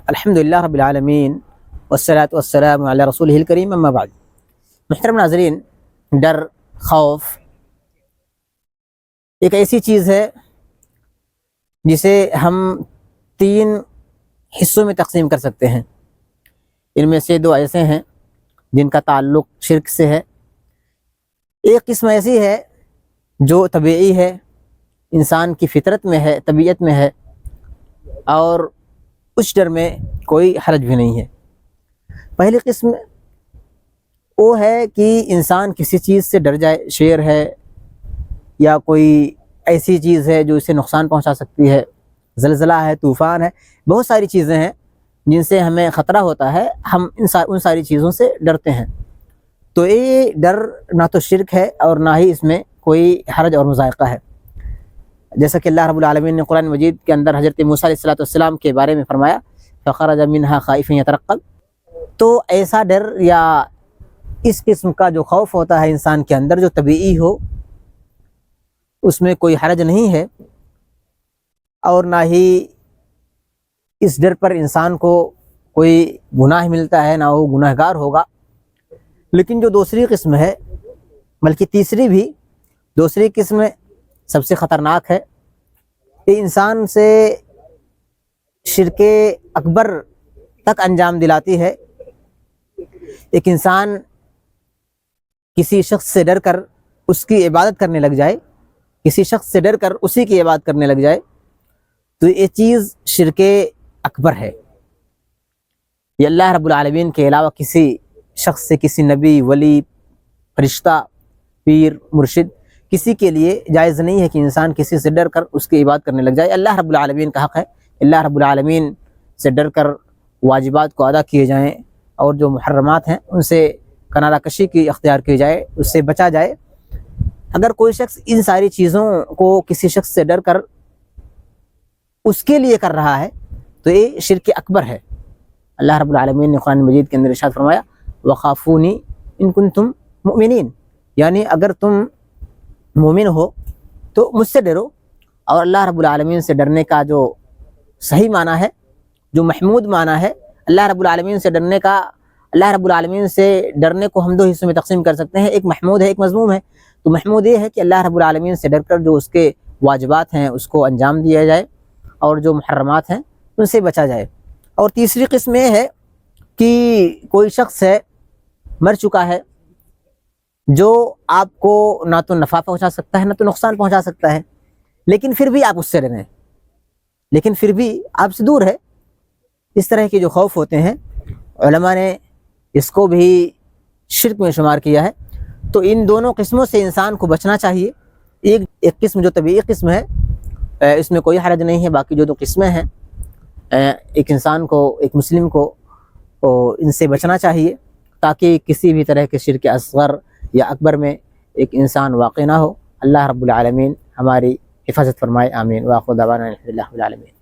الحمدللہ رب العالمین والصلاة والسلام علی رسولہ الکریم اما بعد۔ محترم ناظرین، ڈر، خوف ایک ایسی چیز ہے جسے ہم 3 حصوں میں تقسیم کر سکتے ہیں۔ ان میں سے 2 ایسے ہیں جن کا تعلق شرک سے ہے۔ ایک قسم ایسی ہے جو طبیعی ہے، انسان کی فطرت میں ہے، طبیعت میں ہے، اور اس ڈر میں کوئی حرج بھی نہیں ہے۔ پہلی قسم وہ ہے کہ انسان کسی چیز سے ڈر جائے، شیر ہے یا کوئی ایسی چیز ہے جو اسے نقصان پہنچا سکتی ہے، زلزلہ ہے، طوفان ہے، بہت ساری چیزیں ہیں جن سے ہمیں خطرہ ہوتا ہے، ہم ان ساری چیزوں سے ڈرتے ہیں۔ تو یہ ڈر نہ تو شرک ہے اور نہ ہی اس میں کوئی حرج اور مذائقہ ہے۔ جیسا کہ اللہ رب العالمین نے قرآن مجید کے اندر حضرت موسیٰ علیہ السلام کے بارے میں فرمایا فخرج منها خائفا يترقب۔ تو ایسا ڈر یا اس قسم کا جو خوف ہوتا ہے انسان کے اندر جو طبیعی ہو، اس میں کوئی حرج نہیں ہے، اور نہ ہی اس ڈر پر انسان کو کوئی گناہ ملتا ہے، نہ وہ گناہ گار ہوگا۔ لیکن جو دوسری قسم ہے، بلکہ تیسری بھی، دوسری قسم سب سے خطرناک ہے، یہ انسان سے شرک اکبر تک انجام دلاتی ہے۔ ایک انسان کسی شخص سے ڈر کر اس کی عبادت کرنے لگ جائے، کسی شخص سے ڈر کر اسی کی عبادت کرنے لگ جائے، تو یہ چیز شرک اکبر ہے۔ یہ اللہ رب العالمین کے علاوہ کسی شخص سے، کسی نبی، ولی، فرشتہ، پیر، مرشد، کسی کے لیے جائز نہیں ہے کہ انسان کسی سے ڈر کر اس کی عبادت کرنے لگ جائے۔ اللہ رب العالمین کا حق ہے، اللہ رب العالمین سے ڈر کر واجبات کو ادا کیے جائیں، اور جو محرمات ہیں ان سے کنارہ کشی کی اختیار کی جائے، اس سے بچا جائے۔ اگر کوئی شخص ان ساری چیزوں کو کسی شخص سے ڈر کر اس کے لیے کر رہا ہے تو یہ شرک اکبر ہے۔ اللہ رب العالمین نے قرآن مجید کے اندر ارشاد فرمایا وَخَافُونِي إِن كُنتُم مُؤْمِنِينَ، یعنی اگر تم مومن ہو تو مجھ سے ڈرو۔ اور اللہ رب العالمین سے ڈرنے کا جو صحیح معنی ہے، جو محمود معنی ہے، اللہ رب العالمین سے ڈرنے کا، اللہ رب العالمین سے ڈرنے کو ہم 2 حصوں میں تقسیم کر سکتے ہیں، ایک محمود ہے، ایک مذموم ہے۔ تو محمود یہ ہے کہ اللہ رب العالمین سے ڈر کر جو اس کے واجبات ہیں اس کو انجام دیا جائے، اور جو محرمات ہیں ان سے بچا جائے۔ اور تیسری قسم یہ ہے کہ کوئی شخص ہے، مر چکا ہے، جو آپ کو نہ تو نفع پہنچا سکتا ہے نہ تو نقصان پہنچا سکتا ہے، لیکن پھر بھی آپ اس سے ڈریں، لیکن پھر بھی آپ سے دور ہے۔ اس طرح کے جو خوف ہوتے ہیں علماء نے اس کو بھی شرک میں شمار کیا ہے۔ تو ان دونوں قسموں سے انسان کو بچنا چاہیے۔ ایک قسم جو طبیعی قسم ہے، اس میں کوئی حرج نہیں ہے، باقی جو 2 قسمیں ہیں ایک انسان کو، ایک مسلم کو ان سے بچنا چاہیے، تاکہ کسی بھی طرح کے شرک اصغر یا اکبر میں ایک انسان واقع نہ ہو۔ اللہ رب العالمین ہماری حفاظت فرمائے، آمین۔ وآخر دعوانا الحمدللہ رب العالمین۔